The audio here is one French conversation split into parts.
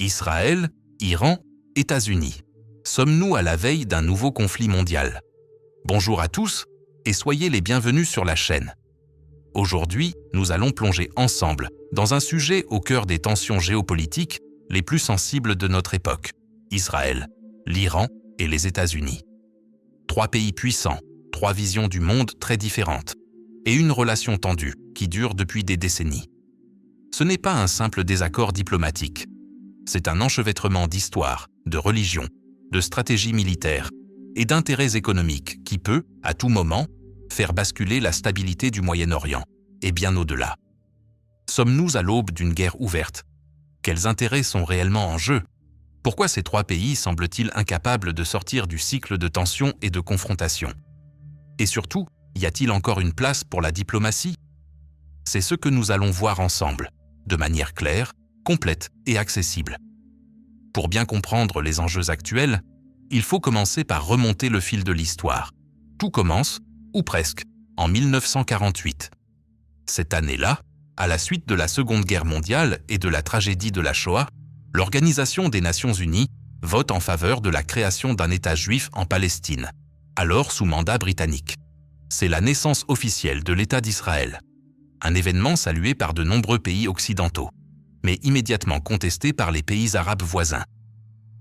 Israël, Iran, États-Unis. Sommes-nous à la veille d'un nouveau conflit mondial? Bonjour à tous et soyez les bienvenus sur la chaîne. Aujourd'hui, nous allons plonger ensemble dans un sujet au cœur des tensions géopolitiques les plus sensibles de notre époque: Israël, l'Iran et les États-Unis. Trois pays puissants, trois visions du monde très différentes, et une relation tendue qui dure depuis des décennies. Ce n'est pas un simple désaccord diplomatique. C'est un enchevêtrement d'histoire, de religion, de stratégie militaire et d'intérêts économiques qui peut, à tout moment, faire basculer la stabilité du Moyen-Orient, et bien au-delà. Sommes-nous à l'aube d'une guerre ouverte? Quels intérêts sont réellement en jeu? Pourquoi ces trois pays semblent-ils incapables de sortir du cycle de tension et de confrontation? Et surtout, y a-t-il encore une place pour la diplomatie? C'est ce que nous allons voir ensemble, de manière claire, complète et accessible. Pour bien comprendre les enjeux actuels, il faut commencer par remonter le fil de l'histoire. Tout commence, ou presque, en 1948. Cette année-là, à la suite de la Seconde Guerre mondiale et de la tragédie de la Shoah, l'Organisation des Nations Unies vote en faveur de la création d'un État juif en Palestine, alors sous mandat britannique. C'est la naissance officielle de l'État d'Israël. Un événement salué par de nombreux pays occidentaux, mais immédiatement contesté par les pays arabes voisins.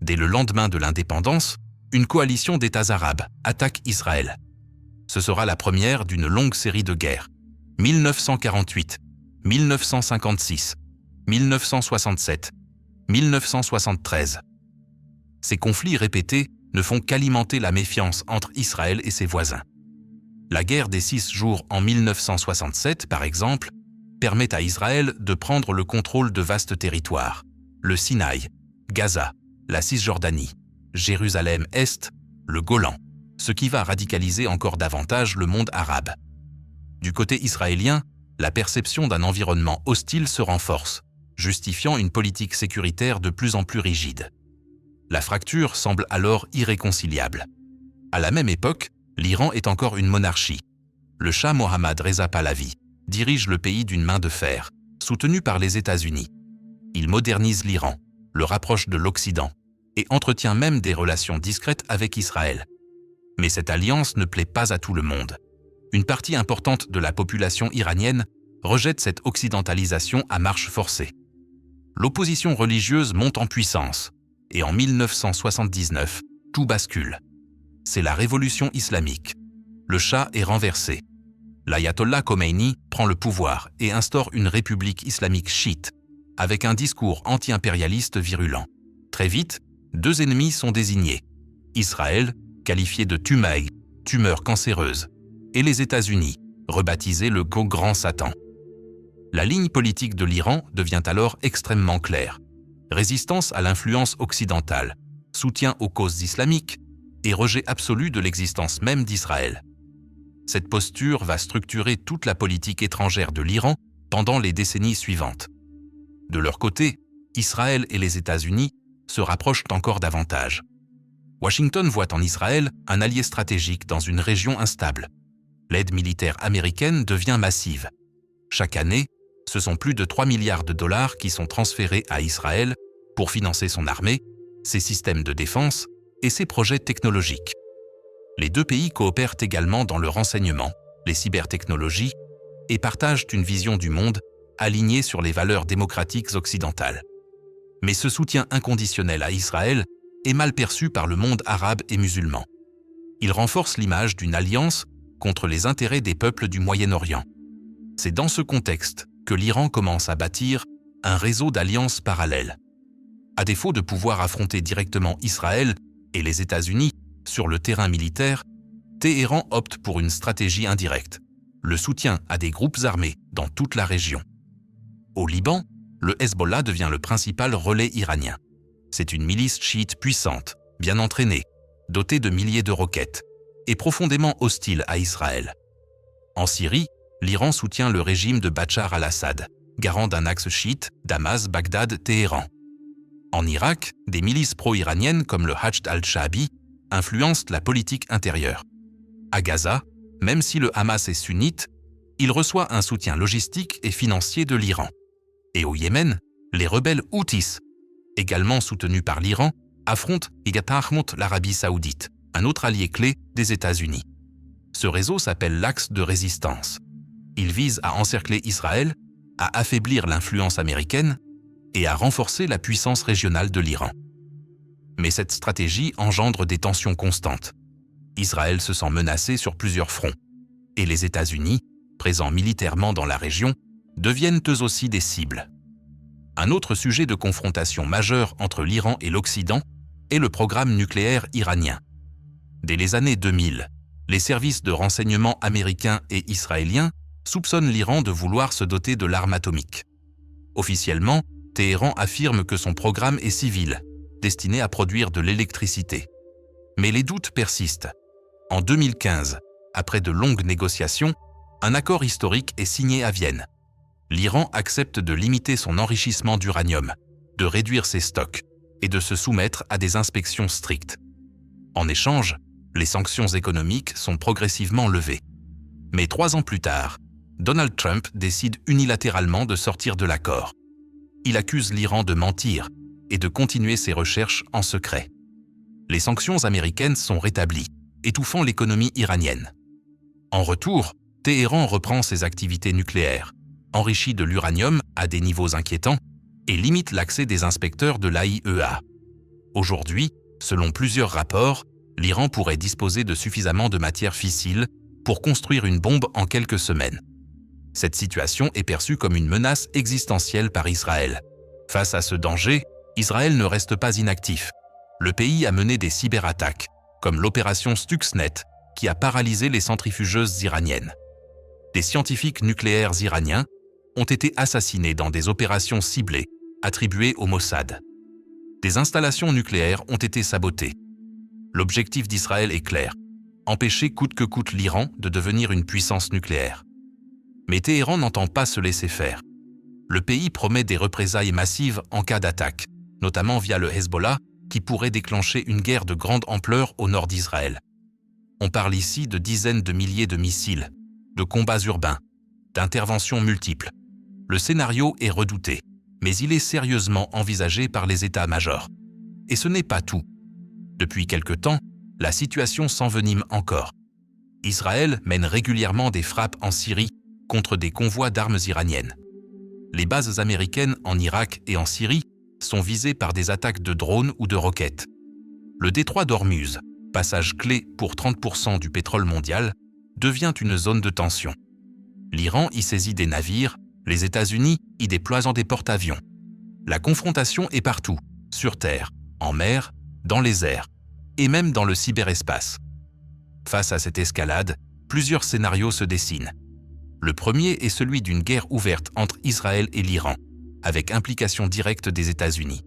Dès le lendemain de l'indépendance, une coalition d'États arabes attaque Israël. Ce sera la première d'une longue série de guerres. 1948, 1956, 1967, 1973. Ces conflits répétés ne font qu'alimenter la méfiance entre Israël et ses voisins. La guerre des 6 jours en 1967, par exemple, permet à Israël de prendre le contrôle de vastes territoires: le Sinaï, Gaza, la Cisjordanie, Jérusalem-Est, le Golan, ce qui va radicaliser encore davantage le monde arabe. Du côté israélien, la perception d'un environnement hostile se renforce, justifiant une politique sécuritaire de plus en plus rigide. La fracture semble alors irréconciliable. À la même époque, l'Iran est encore une monarchie. Le Shah Mohammad Reza Pahlavi dirige le pays d'une main de fer, soutenu par les États-Unis. Il modernise l'Iran, le rapproche de l'Occident et entretient même des relations discrètes avec Israël. Mais cette alliance ne plaît pas à tout le monde. Une partie importante de la population iranienne rejette cette occidentalisation à marche forcée. L'opposition religieuse monte en puissance et en 1979, tout bascule. C'est la révolution islamique. Le Shah est renversé. L'ayatollah Khomeini prend le pouvoir et instaure une république islamique chiite, avec un discours anti-impérialiste virulent. Très vite, deux ennemis sont désignés: Israël, qualifié de Tumaï, tumeur cancéreuse, et les États-Unis, rebaptisés le Grand Satan. La ligne politique de l'Iran devient alors extrêmement claire: résistance à l'influence occidentale, soutien aux causes islamiques et rejet absolu de l'existence même d'Israël. Cette posture va structurer toute la politique étrangère de l'Iran pendant les décennies suivantes. De leur côté, Israël et les États-Unis se rapprochent encore davantage. Washington voit en Israël un allié stratégique dans une région instable. L'aide militaire américaine devient massive. Chaque année, ce sont plus de 3 milliards de dollars qui sont transférés à Israël pour financer son armée, ses systèmes de défense et ses projets technologiques. Les deux pays coopèrent également dans le renseignement, les cybertechnologies et partagent une vision du monde alignée sur les valeurs démocratiques occidentales. Mais ce soutien inconditionnel à Israël est mal perçu par le monde arabe et musulman. Il renforce l'image d'une alliance contre les intérêts des peuples du Moyen-Orient. C'est dans ce contexte que l'Iran commence à bâtir un réseau d'alliances parallèles. À défaut de pouvoir affronter directement Israël et les États-Unis sur le terrain militaire, Téhéran opte pour une stratégie indirecte: le soutien à des groupes armés dans toute la région. Au Liban, le Hezbollah devient le principal relais iranien. C'est une milice chiite puissante, bien entraînée, dotée de milliers de roquettes, et profondément hostile à Israël. En Syrie, l'Iran soutient le régime de Bachar al-Assad, garant d'un axe chiite Damas-Bagdad-Téhéran. En Irak, des milices pro-iraniennes comme le Hashd al-Sha'bi influencent la politique intérieure. À Gaza, même si le Hamas est sunnite, il reçoit un soutien logistique et financier de l'Iran. Et au Yémen, les rebelles Houthis également soutenu par l'Iran, affronte l'Arabie saoudite, un autre allié clé des États-Unis. Ce réseau s'appelle l'Axe de résistance. Il vise à encercler Israël, à affaiblir l'influence américaine et à renforcer la puissance régionale de l'Iran. Mais cette stratégie engendre des tensions constantes. Israël se sent menacé sur plusieurs fronts, et les États-Unis, présents militairement dans la région, deviennent eux aussi des cibles. Un autre sujet de confrontation majeur entre l'Iran et l'Occident est le programme nucléaire iranien. Dès les années 2000, les services de renseignement américains et israéliens soupçonnent l'Iran de vouloir se doter de l'arme atomique. Officiellement, Téhéran affirme que son programme est civil, destiné à produire de l'électricité. Mais les doutes persistent. En 2015, après de longues négociations, un accord historique est signé à Vienne. L'Iran accepte de limiter son enrichissement d'uranium, de réduire ses stocks et de se soumettre à des inspections strictes. En échange, les sanctions économiques sont progressivement levées. Mais 3 ans plus tard, Donald Trump décide unilatéralement de sortir de l'accord. Il accuse l'Iran de mentir et de continuer ses recherches en secret. Les sanctions américaines sont rétablies, étouffant l'économie iranienne. En retour, Téhéran reprend ses activités nucléaires, enrichit de l'uranium à des niveaux inquiétants et limite l'accès des inspecteurs de l'AIEA. Aujourd'hui, selon plusieurs rapports, l'Iran pourrait disposer de suffisamment de matière fissile pour construire une bombe en quelques semaines. Cette situation est perçue comme une menace existentielle par Israël. Face à ce danger, Israël ne reste pas inactif. Le pays a mené des cyberattaques, comme l'opération Stuxnet, qui a paralysé les centrifugeuses iraniennes. Des scientifiques nucléaires iraniens ont été assassinés dans des opérations ciblées, attribuées au Mossad. Des installations nucléaires ont été sabotées. L'objectif d'Israël est clair, empêcher coûte que coûte l'Iran de devenir une puissance nucléaire. Mais Téhéran n'entend pas se laisser faire. Le pays promet des représailles massives en cas d'attaque, notamment via le Hezbollah, qui pourrait déclencher une guerre de grande ampleur au nord d'Israël. On parle ici de dizaines de milliers de missiles, de combats urbains, d'interventions multiples. Le scénario est redouté, mais il est sérieusement envisagé par les états-majors. Et ce n'est pas tout. Depuis quelque temps, la situation s'envenime encore. Israël mène régulièrement des frappes en Syrie contre des convois d'armes iraniennes. Les bases américaines en Irak et en Syrie sont visées par des attaques de drones ou de roquettes. Le détroit d'Ormuz, passage clé pour 30% du pétrole mondial, devient une zone de tension. L'Iran y saisit des navires, les États-Unis y déploient des porte-avions. La confrontation est partout, sur terre, en mer, dans les airs, et même dans le cyberespace. Face à cette escalade, plusieurs scénarios se dessinent. Le premier est celui d'une guerre ouverte entre Israël et l'Iran, avec implication directe des États-Unis.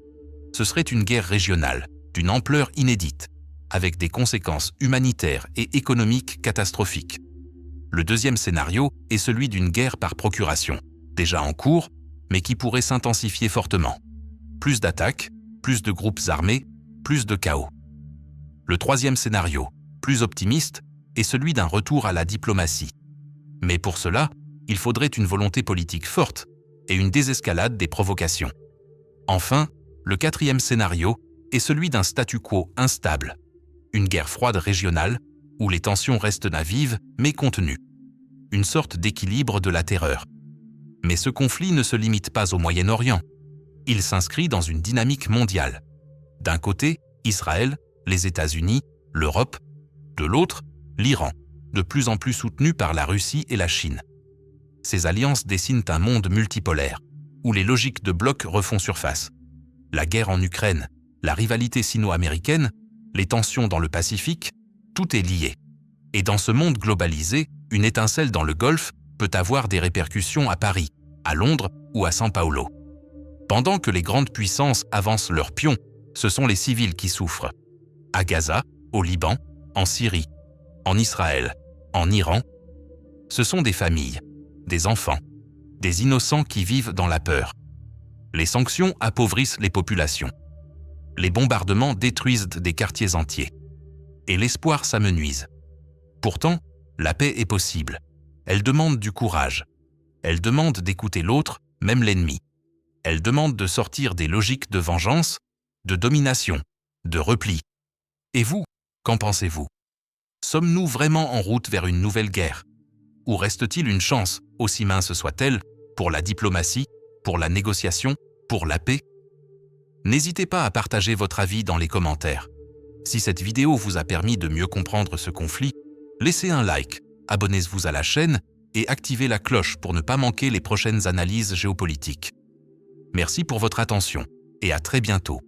Ce serait une guerre régionale, d'une ampleur inédite, avec des conséquences humanitaires et économiques catastrophiques. Le deuxième scénario est celui d'une guerre par procuration, déjà en cours, mais qui pourrait s'intensifier fortement. Plus d'attaques, plus de groupes armés, plus de chaos. Le troisième scénario, plus optimiste, est celui d'un retour à la diplomatie. Mais pour cela, il faudrait une volonté politique forte et une désescalade des provocations. Enfin, le quatrième scénario est celui d'un statu quo instable, une guerre froide régionale où les tensions restent vives mais contenues, une sorte d'équilibre de la terreur. Mais ce conflit ne se limite pas au Moyen-Orient. Il s'inscrit dans une dynamique mondiale. D'un côté, Israël, les États-Unis, l'Europe, de l'autre, l'Iran, de plus en plus soutenu par la Russie et la Chine. Ces alliances dessinent un monde multipolaire, où les logiques de blocs refont surface. La guerre en Ukraine, la rivalité sino-américaine, les tensions dans le Pacifique, tout est lié. Et dans ce monde globalisé, une étincelle dans le Golfe peut avoir des répercussions à Paris, à Londres ou à São Paulo. Pendant que les grandes puissances avancent leurs pions, ce sont les civils qui souffrent. À Gaza, au Liban, en Syrie, en Israël, en Iran, ce sont des familles, des enfants, des innocents qui vivent dans la peur. Les sanctions appauvrissent les populations. Les bombardements détruisent des quartiers entiers. Et l'espoir s'amenuise. Pourtant, la paix est possible. Elle demande du courage. Elle demande d'écouter l'autre, même l'ennemi. Elle demande de sortir des logiques de vengeance, de domination, de repli. Et vous, qu'en pensez-vous? Sommes-nous vraiment en route vers une nouvelle guerre? Ou reste-t-il une chance, aussi mince soit-elle, pour la diplomatie, pour la négociation, pour la paix? N'hésitez pas à partager votre avis dans les commentaires. Si cette vidéo vous a permis de mieux comprendre ce conflit, laissez un like, abonnez-vous à la chaîne et activez la cloche pour ne pas manquer les prochaines analyses géopolitiques. Merci pour votre attention et à très bientôt.